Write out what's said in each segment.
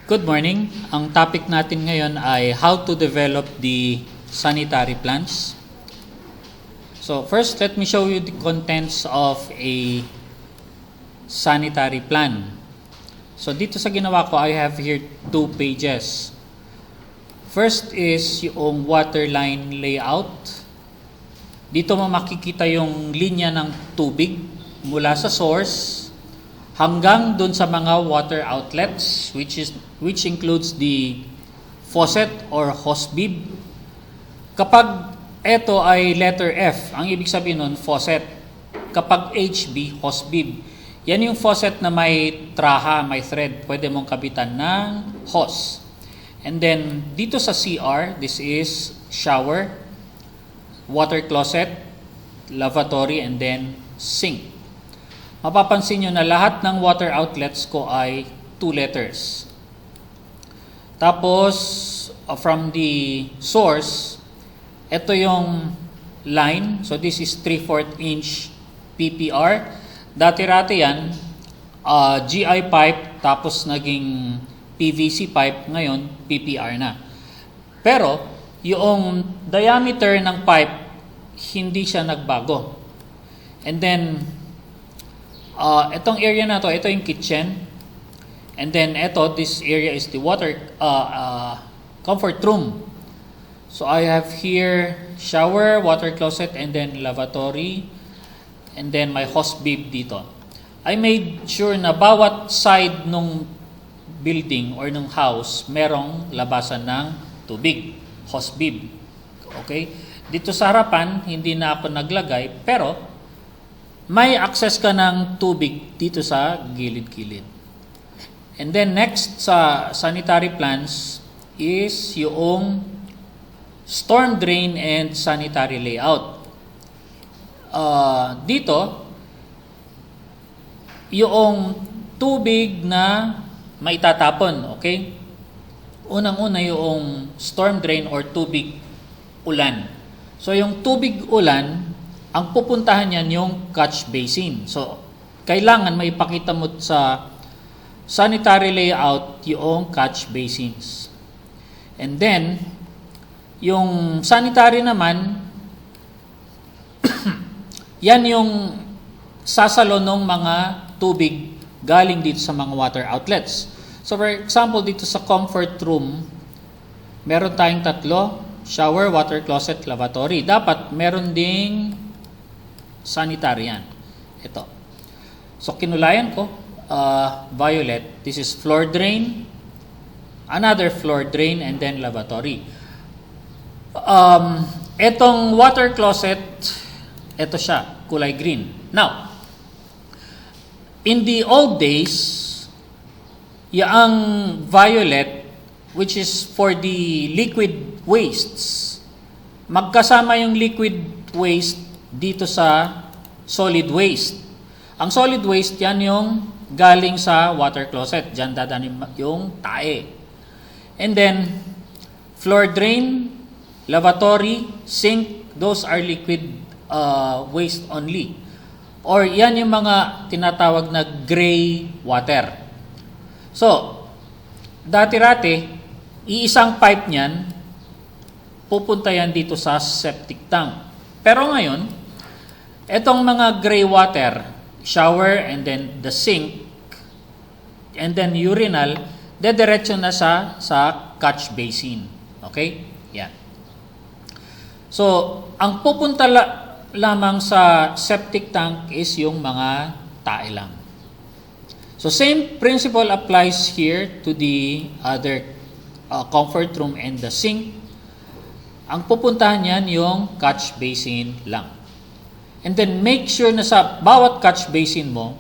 Good morning. Ang topic natin ngayon ay how to develop the sanitary plans. So first, let me show you the contents of a sanitary plan. So dito sa ginawa ko, I have here 2 pages. First is yung waterline layout. Dito mo makikita yung linya ng tubig mula sa source hanggang dun sa mga water outlets which includes the faucet or hose bib. Kapag ito ay letter F, ang ibig sabihin nun faucet. Kapag HB, hose bib. Yan yung faucet na may traha, may thread, pwede mong kabitan ng hose. And then dito sa CR, this is shower, water closet, lavatory, and then sink. Mapapansin nyo na lahat ng water outlets ko ay 2 letters. Tapos, from the source, ito yung line. So, this is 3/4 inch PPR. Dati-rati yan, GI pipe, tapos naging PVC pipe, ngayon PPR na. Pero, yung diameter ng pipe, hindi siya nagbago. And then, itong area na to, ito yung kitchen. And then this area is the water comfort room. So I have here shower, water closet, and then lavatory. And then my hose bib dito. I made sure na bawat side nung building or nung house, merong labasan ng tubig, hose bib. Okay? Dito sa harapan, hindi na ako naglagay, pero may access ka ng tubig dito sa gilid-gilid. And then next sa sanitary plans is yung storm drain and sanitary layout. Dito, yung tubig na maitatapon, okay? Unang-una yung storm drain or tubig ulan. So yung tubig ulan, ang pupuntahan niyan yung catch basin. So, kailangan maipakita mo sa sanitary layout yung catch basins. And then, yung sanitary naman, yan yung sasalo ng mga tubig galing dito sa mga water outlets. So, for example, dito sa comfort room, meron tayong 3, shower, water closet, lavatory. Dapat meron ding sanitary yan. Ito. So, kinulayan ko. Violet. This is floor drain. Another floor drain and then lavatory. Etong water closet, ito siya. Kulay green. Now, in the old days, yung violet, which is for the liquid wastes, magkasama yung liquid waste dito sa solid waste. Ang solid waste, yan yung galing sa water closet. Diyan dadanim yung tae. And then, floor drain, lavatory, sink, those are liquid waste only. Or yan yung mga tinatawag na gray water. So, dati-rati, iisang pipe niyan, pupunta yan dito sa septic tank. Pero ngayon, etong mga gray water, shower and then the sink, and then urinal, dediretso na sa catch basin. Okay? Yan. So, ang pupunta lamang sa septic tank is yung mga tae lang. So, same principle applies here to the other comfort room and the sink. Ang pupuntahan yan yung catch basin lang. And then make sure na sa bawat catch basin mo,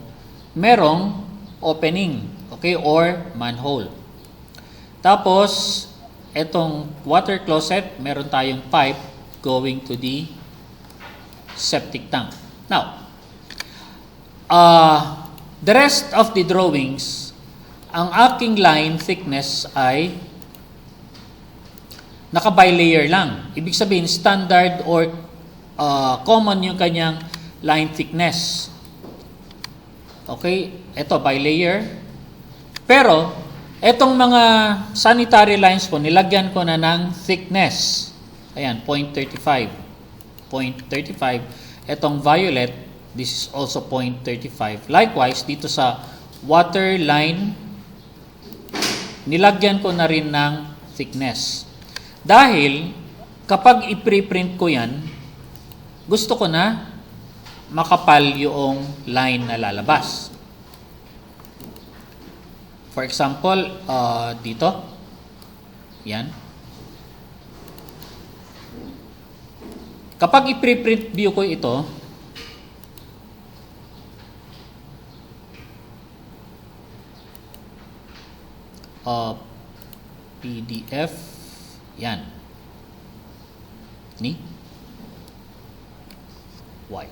merong opening, okay, or manhole. Tapos, etong water closet, meron tayong pipe going to the septic tank. Now, the rest of the drawings, ang aking line thickness ay naka-bilayer lang. Ibig sabihin, standard or common yung kanyang line thickness. Okay? Ito, bilayer. Pero, Etong mga sanitary lines ko, nilagyan ko na ng thickness. Ayan, 0.35. 0.35. Etong violet, this is also 0.35. Likewise, dito sa water line, nilagyan ko na rin ng thickness. Dahil, kapag i-preprint ko yan, gusto ko na makapal yung line na lalabas. For example, dito. Yan. Kapag i-preprint view ko ito, PDF, yan. Ni? Y.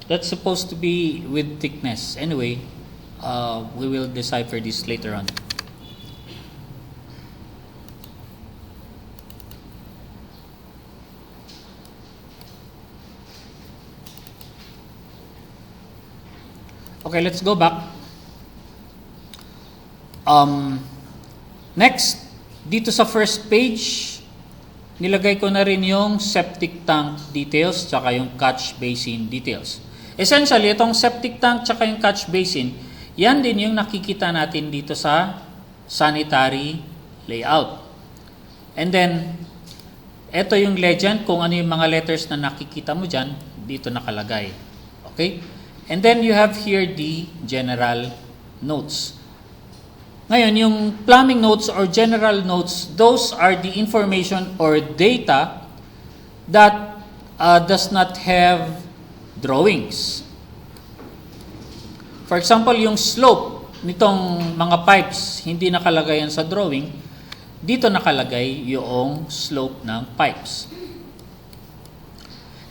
That's supposed to be with thickness. Anyway, we will decipher this later on. Okay, let's go back. Next, dito sa first page, nilagay ko na rin yung septic tank details tsaka yung catch basin details. Essentially, itong septic tank tsaka yung catch basin, yan din yung nakikita natin dito sa sanitary layout. And then, ito yung legend, kung ano yung mga letters na nakikita mo dyan, dito nakalagay. Okay? And then you have here the general notes. Ngayon, yung plumbing notes or general notes, those are the information or data that does not have drawings. For example, yung slope nitong mga pipes, hindi nakalagay yan sa drawing. Dito nakalagay yung slope ng pipes.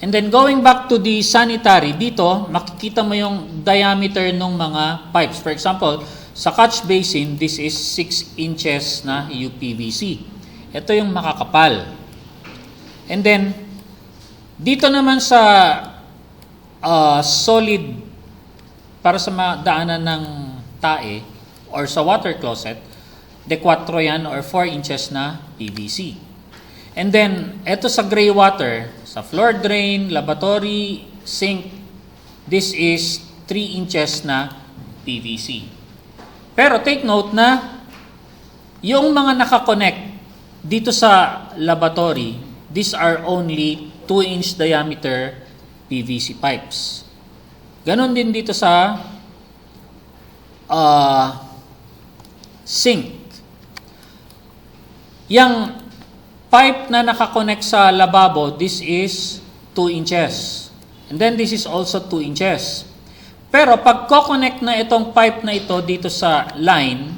And then going back to the sanitary, dito makikita mo yung diameter ng mga pipes. For example, sa catch basin, this is 6 inches na UPVC. Ito yung makakapal. And then, dito naman sa solid, para sa daanan ng tae, or sa water closet, de 4 yan or 4 inches na PVC. And then, ito sa gray water, sa floor drain, lavatory, sink, this is 3 inches na PVC. Pero take note na yung mga nakakonect dito sa lavatory, these are only 2-inch diameter PVC pipes. Ganon din dito sa sink. Yang pipe na nakakonect sa lababo, this is 2 inches. And then this is also 2 inches. Pero pag ko-connect na itong pipe na ito dito sa line,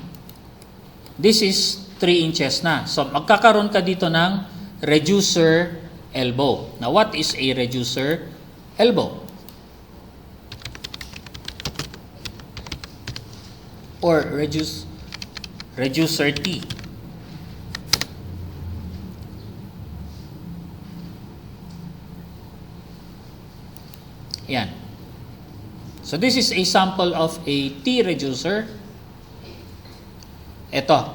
this is 3 inches na. So magkakaroon ka dito ng reducer elbow. Now what is a reducer elbow? Or reducer T. Yan. So this is a sample of a T reducer. Ito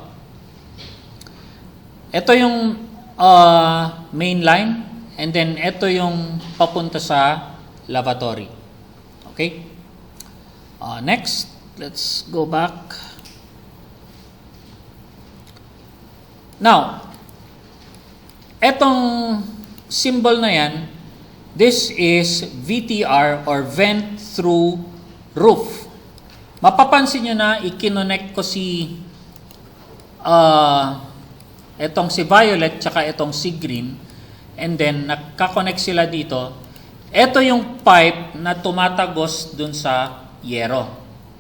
yung main line, and then ito yung papunta sa lavatory. Okay? Next, let's go back. Now, etong symbol na yan, this is VTR or vent through roof. Mapapansin nyo na ikinonect ko si etong si violet tsaka etong si green, and then nagka-connect sila dito. Ito yung pipe na tumatagos dun sa yero.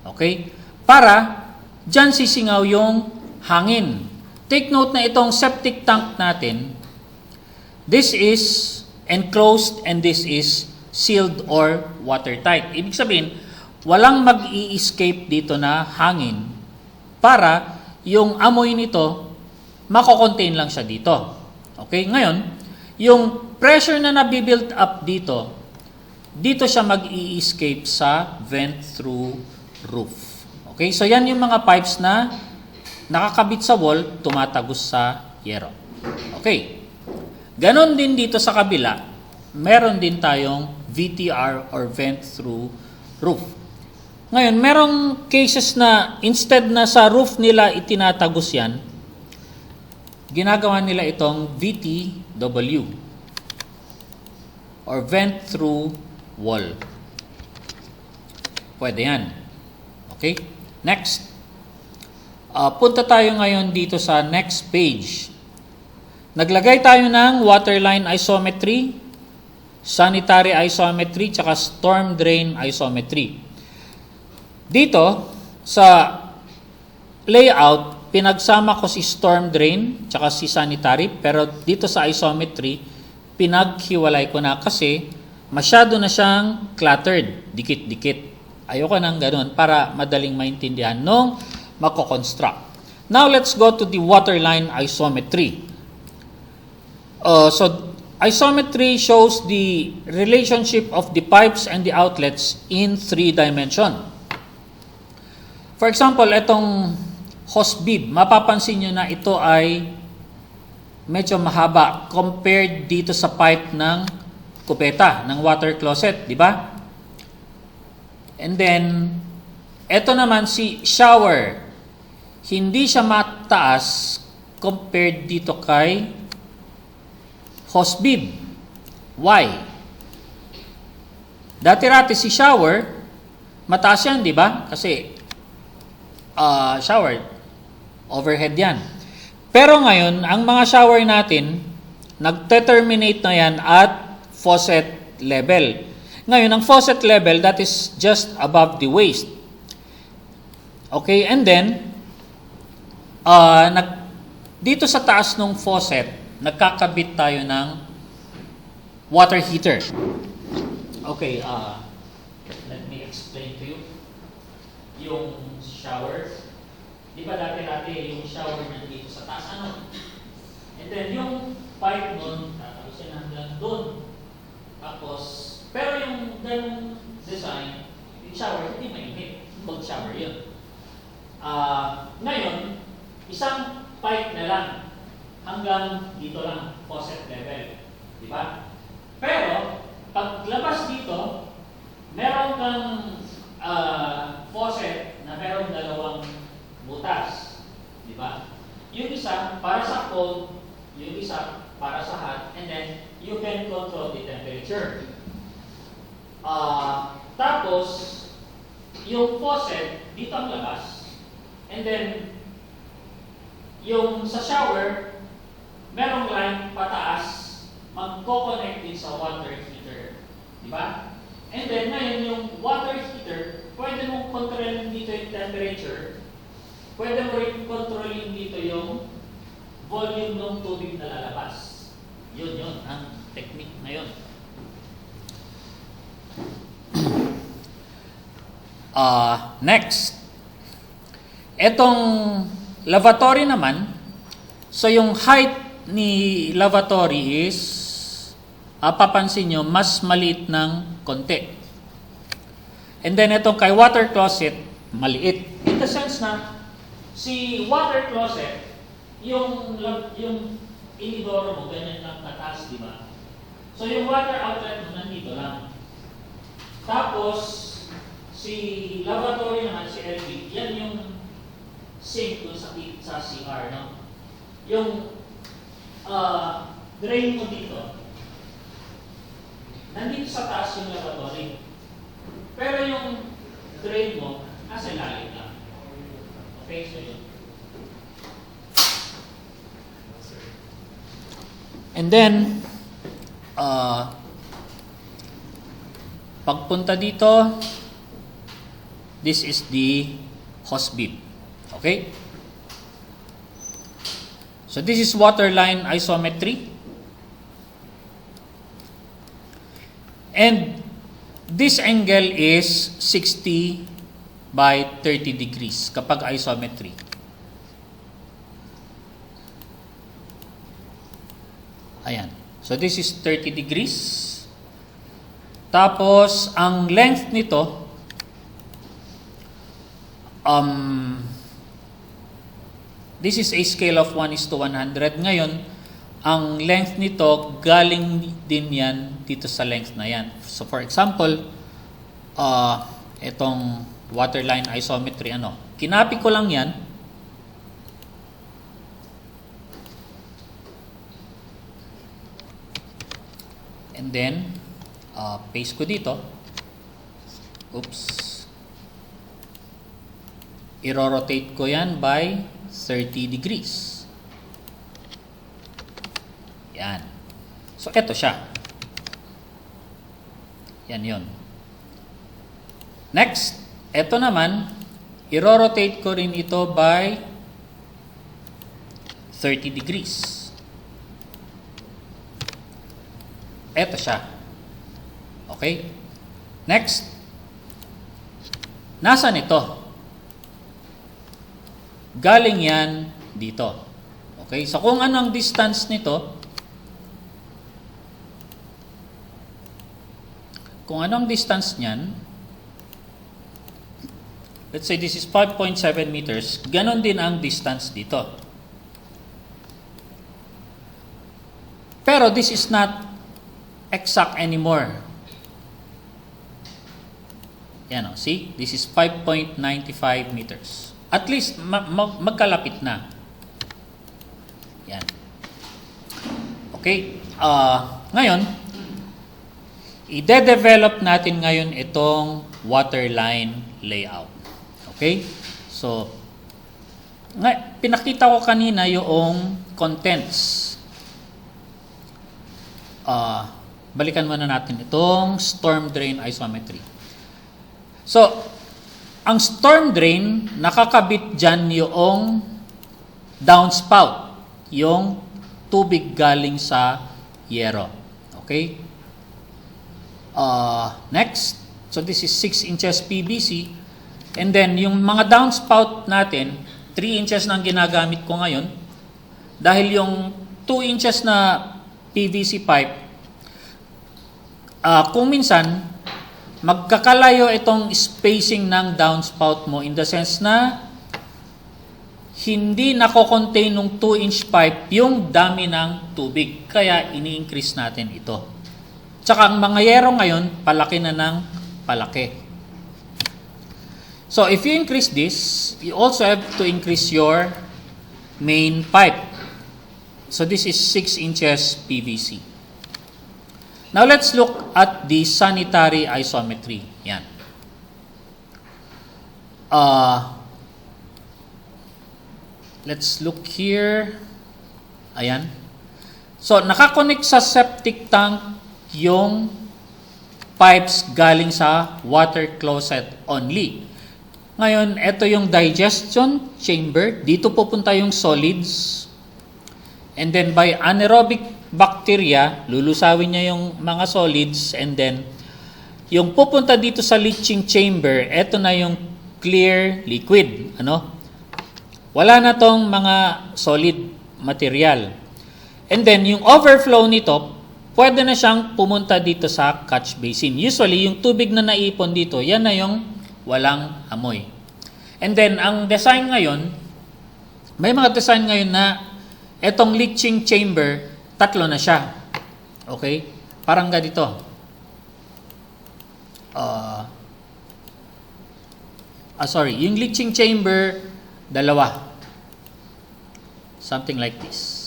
Okay? Para dyan sisingaw yung hangin. Take note na itong septic tank natin, this is enclosed and this is sealed or watertight. Ibig sabihin, walang mag-i-escape dito na hangin para yung amoy nito, mako-contain lang siya dito. Okay? Ngayon, yung pressure na nabibuild up dito siya mag-i-escape sa vent through roof. Okay? So, yan yung mga pipes na nakakabit sa wall, tumatagos sa yero. Okay. Ganon din dito sa kabila, meron din tayong VTR or vent through roof. Ngayon, merong cases na instead na sa roof nila itinatagos yan, ginagawa nila itong VTW or vent through wall. Pwede yan. Okay? Next. Punta tayo ngayon dito sa next page. Naglagay tayo ng waterline isometry, sanitary isometry, tsaka storm drain isometry. Dito, sa layout, pinagsama ko si storm drain, tsaka si sanitary, pero dito sa isometry, pinaghiwalay ko na kasi masyado na siyang cluttered, dikit-dikit. Ayoko nang ganun para madaling maintindihan nung mako-construct. Now, let's go to the waterline isometry. So, isometry shows the relationship of the pipes and the outlets in 3 dimensions. For example, itong hose bib, mapapansin nyo na ito ay medyo mahaba compared dito sa pipe ng kupeta, ng water closet, di ba? And then, ito naman si shower. Hindi siya mataas compared dito kay hose bib. Why? Dati-rati si shower, mataas yan, di ba? Kasi shower, overhead yan. Pero ngayon, ang mga shower natin, nagte-terminate na yan at faucet level. Ngayon, ang faucet level, that is just above the waist. Okay, and then, dito sa taas ng faucet, nagkakabit tayo ng water heater. Okay, let me explain to you. Yung shower, di ba dati-dati yung shower nandito sa taas, ano? And then yung pipe nun, tatapusin hanggang doon. Tapos, pero yung ganung design, yung shower, hindi mainit. Cold shower yun. Ngayon, isang pipe na lang hanggang dito lang, faucet level. Di ba? Pero, paglabas dito, meron kang faucet na merong 2 butas. Di ba? Yung isa para sa cold, yung isa para sa hot, and then you can control the temperature. Tapos, yung faucet, dito ang labas. And then, yung sa shower, merong line pataas, magko-connect din sa water heater. Di ba? And then, ngayon, yung water heater, pwede mong kontrolin dito yung temperature, pwede mo rin kontrolin dito yung volume ng tubig na lalabas. Yun, ang technique na yun. Next. Etong lavatory naman, so yung height ni lavatory is, papansin nyo, mas maliit ng konti. And then itong kay water closet, maliit. In the sense na, si water closet, yung inidoro mo, ganyan lang kataas, di ba? So yung water outlet mo, nandito lang. Tapos, si lavatory naman, si LV, yan yung sink dun sa CR, no? Yung drain mo dito, nandito sa taas yung lavatory. Pero yung drain mo, nasa ilalim lang. Okay, so yun. And then, pagpunta dito, this is the hose bib. Okay? So this is waterline isometry. And this angle is 60 by 30 degrees kapag isometry. Ayan. So this is 30 degrees. Tapos, ang length nito, this is a scale of 1:100. Ngayon, ang length nito, galing din yan dito sa length na yan. So for example, itong waterline isometry, kinapi ko lang yan. And then, paste ko dito. Oops. I-rotate ko yan by 30 degrees. Yan. So, eto siya. Yan yun. Next, eto naman, i-rotate ko rin ito by 30 degrees. Eto siya. Okay? Next, nasaan ito? Galing yan dito. Okay? So, kung ano ang distance nito, kung ano ang distance niyan, let's say this is 5.7 meters, ganon din ang distance dito. Pero this is not exact anymore. Yan, see? This is 5.95 meters. At least, magkalapit na. Yan. Okay. Ngayon, i-develop natin ngayon itong waterline layout. Okay? So, pinakita ko kanina yung contents. Balikan muna natin itong storm drain isometry. So, ang storm drain, nakakabit dyan yung downspout, yung tubig galing sa yero. Okay? Next, so this is 6 inches PVC. And then, yung mga downspout natin, 3 inches na ang ginagamit ko ngayon. Dahil yung 2 inches na PVC pipe, kung minsan, magkakalayo itong spacing ng downspout mo in the sense na hindi nako-contain ng 2-inch pipe yung dami ng tubig. Kaya ini-increase natin ito. Tsaka ang mga yero ngayon, palaki na ng palaki. So if you increase this, you also have to increase your main pipe. So this is 6 inches PVC. Now let's look at the sanitary isometry. Yan. Let's look here. Ayan. So nakakonect sa septic tank yung pipes galing sa water closet only. Ngayon, ito yung digestion chamber. Dito pupunta yung solids. And then by anaerobic bacteria, lulusawin niya yung mga solids, and then yung pupunta dito sa leaching chamber, eto na yung clear liquid. Wala na tong mga solid material. And then yung overflow nito, pwede na siyang pumunta dito sa catch basin. Usually, yung tubig na naipon dito, yan na yung walang amoy. And then, ang design ngayon, may mga design ngayon na etong leaching chamber, 3 na siya. Okay? Parang ganito. Yung leaching chamber, 2. Something like this.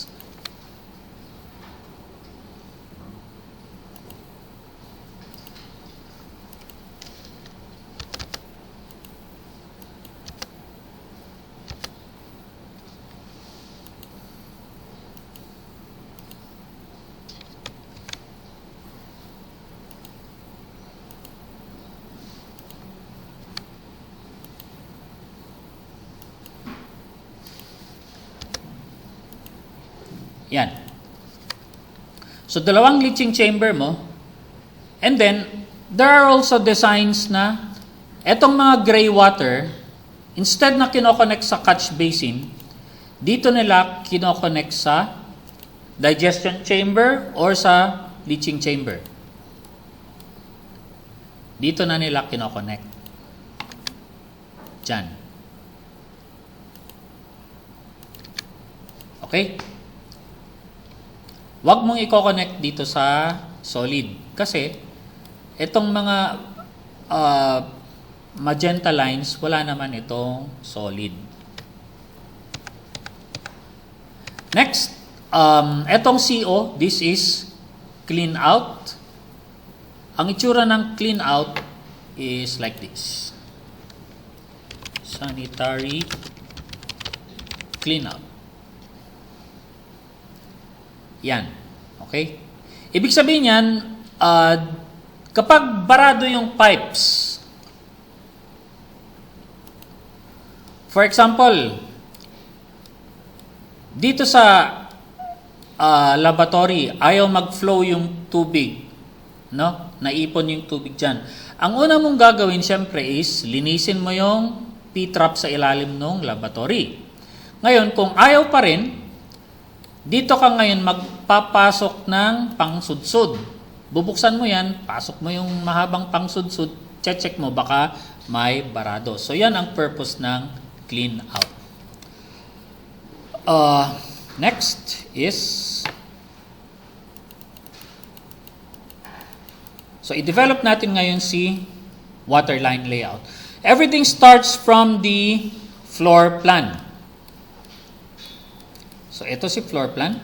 Yan. So, 2 leaching chamber mo. And then, there are also designs na Etong mga gray water, instead na kinoconnect sa catch basin, dito nila kinoconnect sa digestion chamber or sa leaching chamber. Dito na nila kinoconnect. Diyan. Okay? Huwag mong i-connect dito sa solid. Kasi, itong mga magenta lines, wala naman itong solid. Next, etong CO, this is clean out. Ang itsura ng clean out is like this. Sanitary clean out. Yan. Okay? Ibig sabihin yan, kapag barado yung pipes, for example, dito sa laboratory, ayaw mag-flow yung tubig, no? Naipon yung tubig dyan. Ang una mong gagawin, syempre, is linisin mo yung P-trap sa ilalim ng laboratory. Ngayon, kung ayaw pa rin, dito ka ngayon magpapasok ng pangsudsud. Bubuksan mo yan, pasok mo yung mahabang pangsudsud, check mo, baka may barado. So, yan ang purpose ng clean out. Next is, so i-develop natin ngayon si waterline layout. Everything starts from the floor plan. So ito si floor plan.